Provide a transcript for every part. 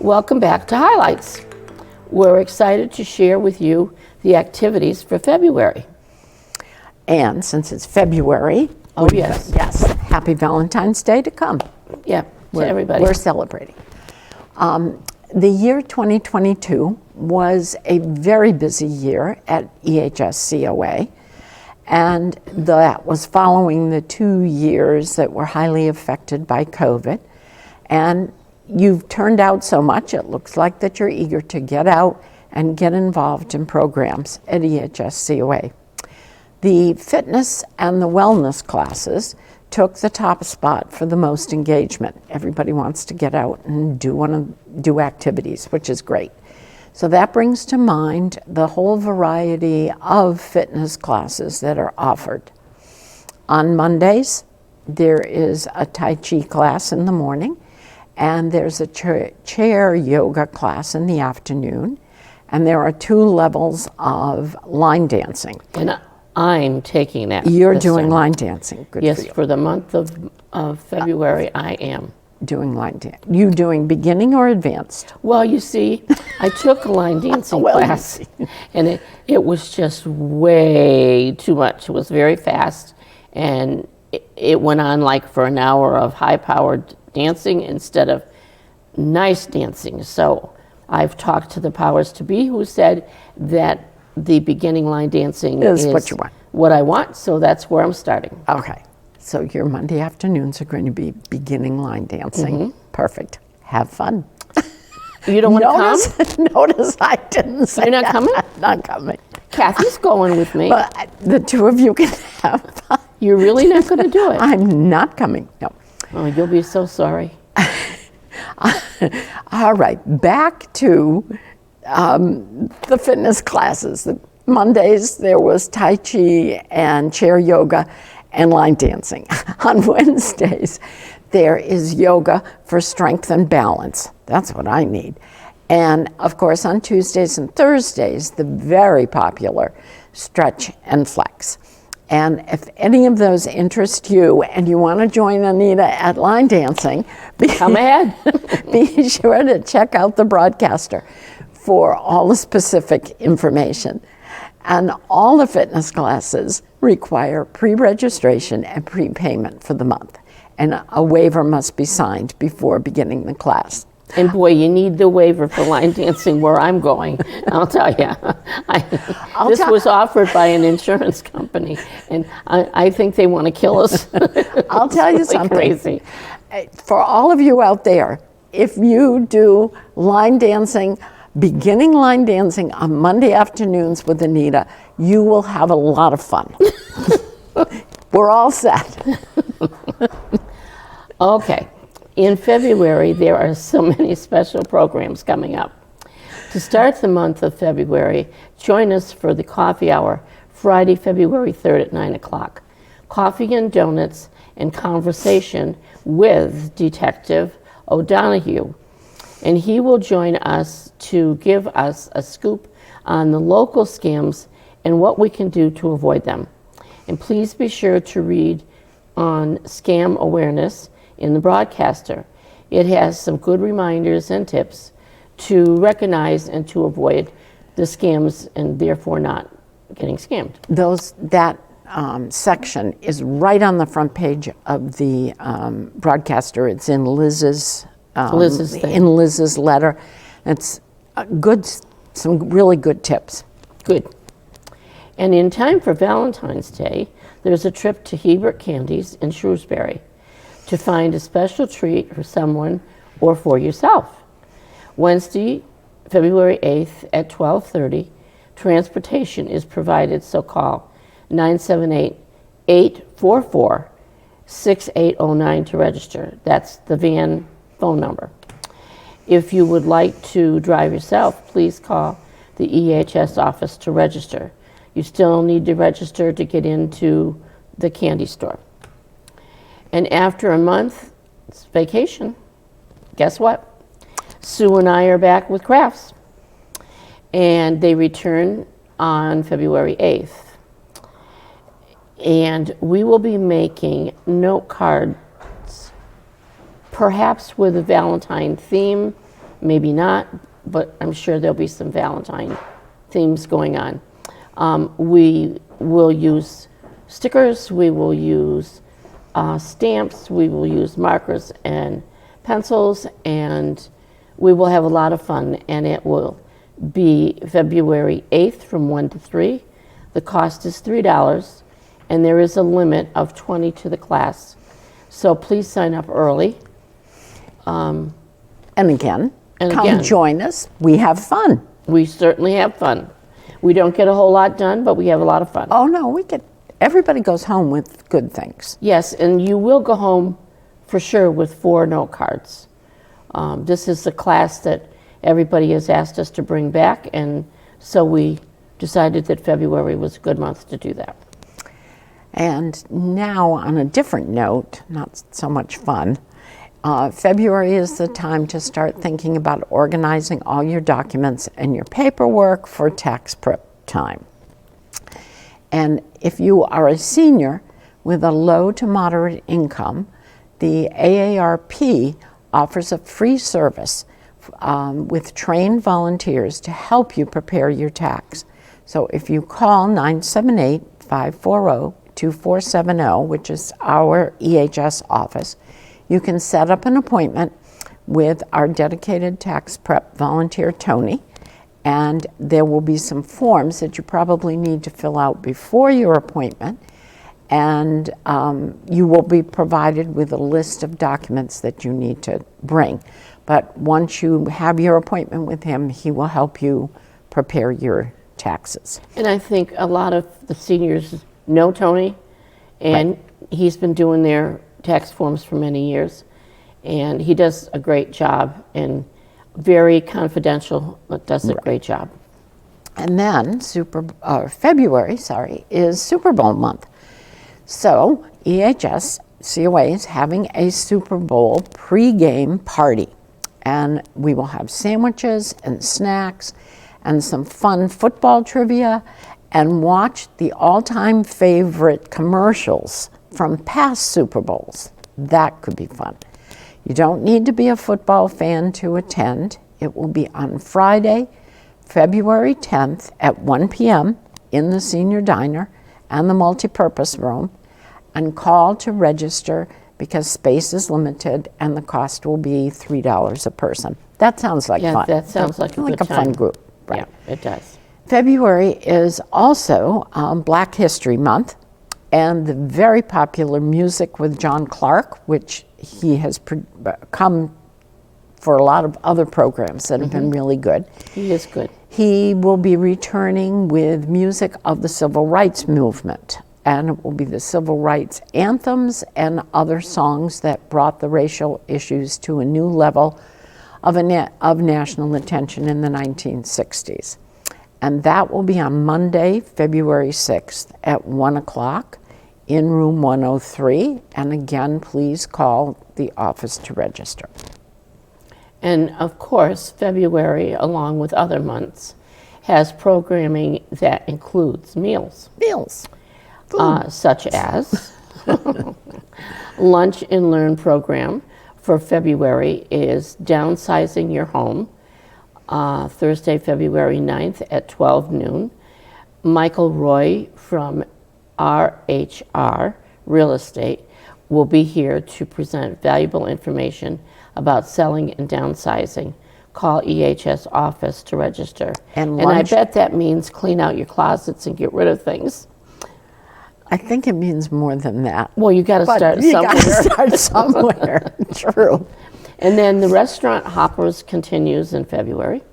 Welcome back to Highlights. We're excited to share with you the activities for February. And since it's February, Yes, happy Valentine's Day to come. yeah, to everybody. We're celebrating. The year 2022 was a very busy year at EHS COA, and that was following the 2 years that were highly affected by COVID. And you've turned out so much, it looks like that you're eager to get out and get involved in programs at EHS COA. The fitness and the wellness classes took the top spot for the most engagement. Everybody wants to get out and do activities, which is great. So that brings to mind the whole variety of fitness classes that are offered. On Mondays, there is a Tai Chi class in the morning, and there's a chair yoga class in the afternoon, and there are 2 levels of line dancing. And I'm taking that. You're doing line dancing. Good Yes, for you. for the month of February, I am. Doing line dance. You doing beginning or advanced? Well, you see, I took a line dancing Well, you class, and it was just way too much. It was very fast, and it went on like for an hour of high-powered dancing instead of nice dancing. So I've talked to the powers to be, who said that the beginning line dancing is what you want. What I want, so that's where I'm starting. Okay. So your Monday afternoons are going to be beginning line dancing. Perfect. Have fun. You don't want to come? Notice I didn't say You're not coming? Not coming. Kathy's going with me. But the 2 of you can have fun. You're really not going to do it? I'm not coming. No. Oh, you'll be so sorry. All right. Back to the fitness classes. The Mondays, there was Tai Chi and chair yoga and line dancing. On Wednesdays, there is yoga for strength and balance. That's what I need. And of course, on Tuesdays and Thursdays, the very popular stretch and flex. And if any of those interest you and you want to join Anita at line dancing, Come ahead. be sure to check out the broadcaster for all the specific information. And all the fitness classes require pre-registration and prepayment for the month. And a waiver must be signed before beginning the class. And boy, you need the waiver for line dancing where I'm going. I'll tell you. This was offered by an insurance company, and I think they want to kill us. I'll tell you really something. Crazy. For all of you out there, if you do line dancing, beginning line dancing on Monday afternoons with Anita, you will have a lot of fun. We're all set. Okay. In February, there are so many special programs coming up. To start the month of February, join us for the coffee hour, Friday, February 3rd at 9 o'clock. Coffee and donuts and conversation with Detective O'Donoghue. And he will join us to give us a scoop on the local scams and what we can do to avoid them. And please be sure to read on scam awareness in the broadcaster. It has some good reminders and tips to recognize and to avoid the scams and therefore not getting scammed. That section is right on the front page of the broadcaster. It's in Liz's letter. It's some really good tips. Good. And in time for Valentine's Day, there's a trip to Hebert Candies in Shrewsbury to find a special treat for someone or for yourself. Wednesday, February 8th at 12:30, transportation is provided, so call 978-844-6809 to register. That's the van phone number. If you would like to drive yourself, please call the EHS office to register. You still need to register to get into the candy store. And after a month's vacation, guess what? Sue and I are back with crafts. And they return on February 8th. And we will be making note cards, perhaps with a Valentine theme, maybe not, but I'm sure there'll be some Valentine themes going on. We will use stickers, we will use stamps, we will use markers and pencils, and we will have a lot of fun, and it will be February 8th from 1 to 3. The cost is $3, and there is a limit of 20 to the class. So please sign up early. And again, come join us. We have fun. We certainly have fun. We don't get a whole lot done, but we have a lot of fun. Oh, no, everybody goes home with good things. Yes, and you will go home for sure with 4 note cards. This is the class that everybody has asked us to bring back, and so we decided that February was a good month to do that. And now, on a different note, not so much fun, February is the time to start thinking about organizing all your documents and your paperwork for tax prep time. And if you are a senior with a low to moderate income, the AARP offers a free service with trained volunteers to help you prepare your tax. So if you call 978-540-2470, which is our EHS office, you can set up an appointment with our dedicated tax prep volunteer, Tony, and there will be some forms that you probably need to fill out before your appointment, and you will be provided with a list of documents that you need to bring. But once you have your appointment with him, he will help you prepare your taxes. And I think a lot of the seniors know Tony, and he's been doing their tax forms for many years, and he does a great job, and very confidential, but does a great job. And then February is Super Bowl month. So EHS COA is having a Super Bowl pregame party, and we will have sandwiches and snacks and some fun football trivia, and watch the all-time favorite commercials from past Super Bowls. That could be fun. You don't need to be a football fan to attend. It will be on Friday, February 10th at 1 p.m. in the senior diner and the multipurpose room, and call to register because space is limited and the cost will be $3 a person. That sounds like fun. Yeah, that sounds like a good time. Fun group. Right. Yeah, it does. February is also Black History Month, and the very popular Music with John Clark, which he has come for a lot of other programs that have been really good. He is good. He will be returning with music of the Civil Rights Movement, and it will be the civil rights anthems and other songs that brought the racial issues to a new level of national attention in the 1960s. And that will be on Monday, February 6th at 1 o'clock in room 103. And again, please call the office to register. And of course, February, along with other months, has programming that includes meals. Meals. Such as Lunch and Learn program for February is Downsizing Your Home, Thursday, February 9th at 12 noon. Michael Roy from RHR Real Estate will be here to present valuable information about selling and downsizing. Call EHS office to register. And I bet that means clean out your closets and get rid of things. I think it means more than that. Well, you got to start somewhere. You got to start somewhere. True. And then the restaurant hoppers continues in February.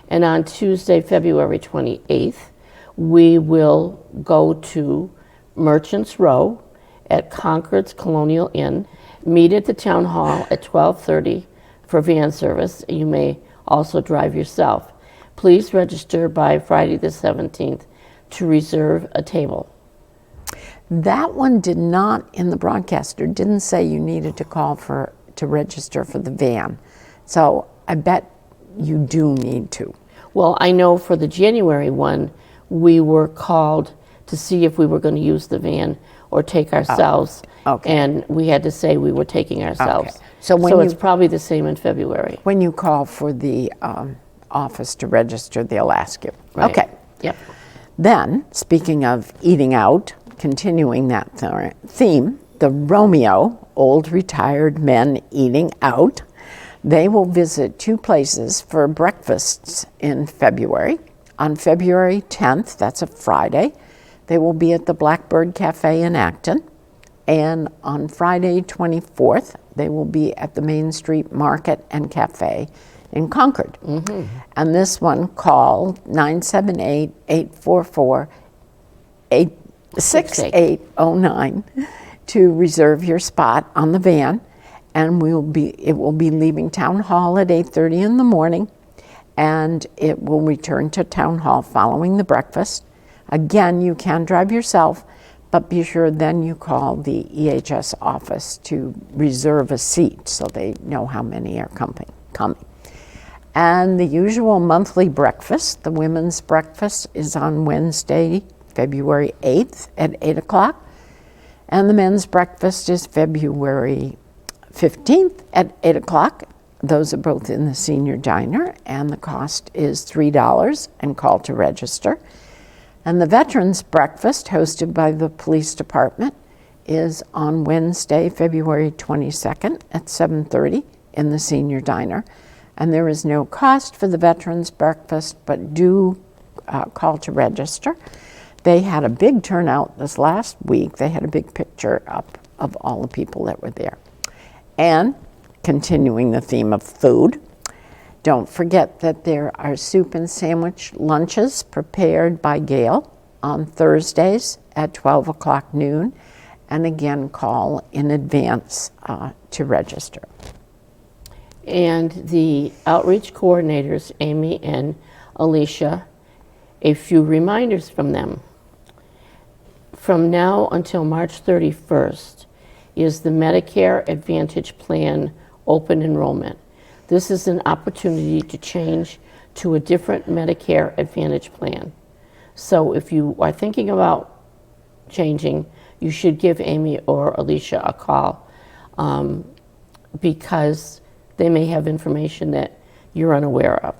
And on Tuesday, February 28th, we will go to Merchants Row at Concord's Colonial Inn. Meet at the town hall at 12:30 for van service. You may also drive yourself. Please register by Friday the 17th to reserve a table. That one did not, in the broadcaster, didn't say you needed to call to register for the van. So I bet you do need to. Well, I know for the January one, we were called to see if we were going to use the van or take ourselves. Okay. And we had to say we were taking ourselves. Okay. So when So it's probably the same in February. when you call for the office to register, they'll ask you. Right. Okay. Yep. Then, speaking of eating out, continuing that theme, the Romeo, Old Retired Men Eating Out, they will visit 2 places for breakfasts in February. On February 10th, that's a Friday, they will be at the Blackbird Cafe in Acton. And on Friday 24th, they will be at the Main Street Market and Cafe in Concord. And this one, call 978-844-6809 to reserve your spot on the van. And it will be leaving Town Hall at 8:30 in the morning, and it will return to Town Hall following the breakfast. Again, you can drive yourself, but be sure then you call the EHS office to reserve a seat so they know how many are coming. And the usual monthly breakfast, the women's breakfast, is on Wednesday, February 8th at 8 o'clock. And the men's breakfast is February 15th at 8 o'clock. Those are both in the senior diner, and the cost is $3 and call to register. And the veterans breakfast, hosted by the police department, is on Wednesday, February 22nd at 7:30 in the senior diner. And there is no cost for the veterans breakfast, but do call to register. They had a big turnout this last week. They had a big picture up of all the people that were there. And continuing the theme of food, don't forget that there are soup and sandwich lunches prepared by Gail on Thursdays at 12 o'clock noon. And again, call in advance to register. And the outreach coordinators, Amy and Alicia, a few reminders from them. From now until March 31st is the Medicare Advantage Plan open enrollment. This is an opportunity to change to a different Medicare Advantage plan. So if you are thinking about changing, you should give Amy or Alicia a call because they may have information that you're unaware of.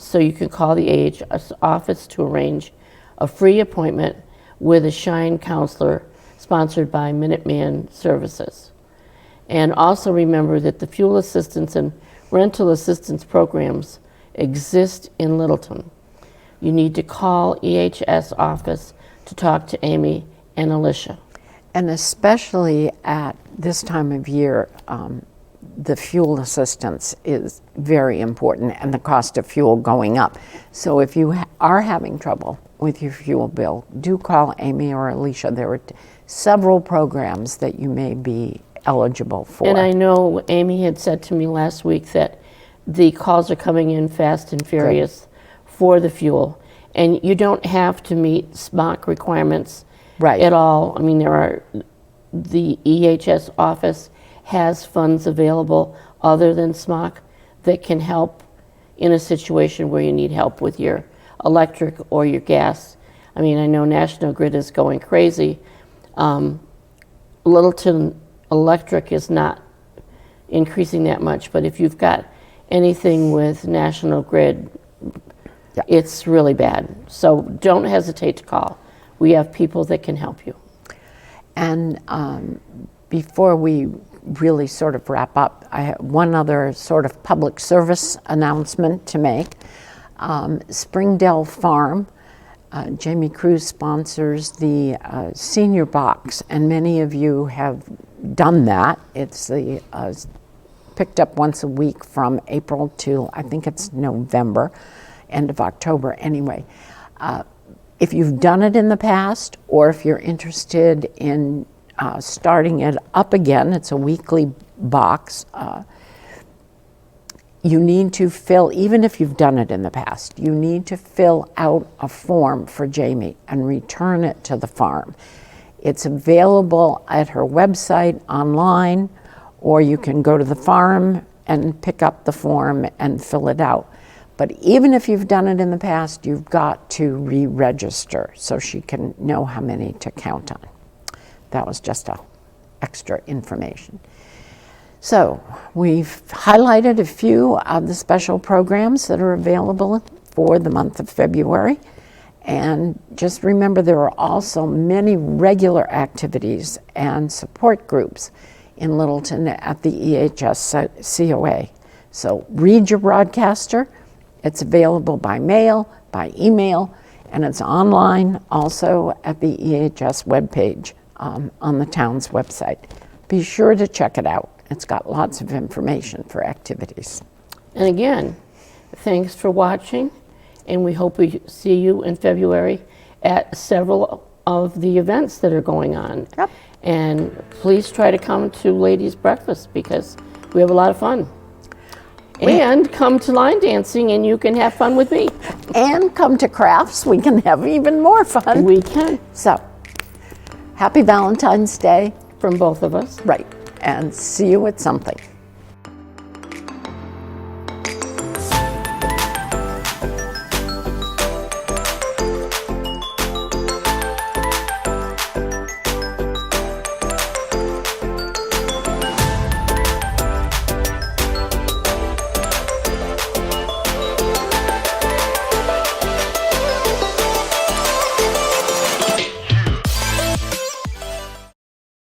So you can call the AHS office to arrange a free appointment with a Shine counselor sponsored by Minuteman Services. And also remember that the fuel assistance and rental assistance programs exist in Littleton. You need to call EHS office to talk to Amy and Alicia. And especially at this time of year, the fuel assistance is very important, and the cost of fuel going up. So if you are having trouble with your fuel bill, do call Amy or Alicia. There are several programs that you may be eligible for. And I know Amy had said to me last week that the calls are coming in fast and furious for the fuel. And you don't have to meet SMOC requirements at all. I mean, the EHS office has funds available other than SMOC that can help in a situation where you need help with your electric or your gas. I mean, I know National Grid is going crazy. Littleton Electric is not increasing that much, but if you've got anything with National Grid, it's really bad. So don't hesitate to call. We have people that can help you. And before we really sort of wrap up, I have one other sort of public service announcement to make. Springdale Farm, Jamie Cruz sponsors the senior box, and many of you have done that. It's picked up once a week from April to, I think it's November, end of October anyway. If you've done it in the past, or if you're interested in starting it up again, it's a weekly box. You need to fill, even if you've done it in the past, you need to fill out a form for Jamie and return it to the farm. It's available at her website online, or you can go to the farm and pick up the form and fill it out. But even if you've done it in the past, you've got to re-register so she can know how many to count on. That was just extra information. So we've highlighted a few of the special programs that are available for the month of February. And just remember, there are also many regular activities and support groups in Littleton at the EHS COA. So read your broadcaster. It's available by mail, by email, and it's online also at the EHS webpage on the town's website. Be sure to check it out. It's got lots of information for activities. And again, thanks for watching, and we hope we see you in February at several of the events that are going on. Yep. And please try to come to Ladies' Breakfast because we have a lot of fun. And come to line dancing and you can have fun with me. And come to crafts, we can have even more fun. We can. So, happy Valentine's Day. From both of us. Right, and see you at something.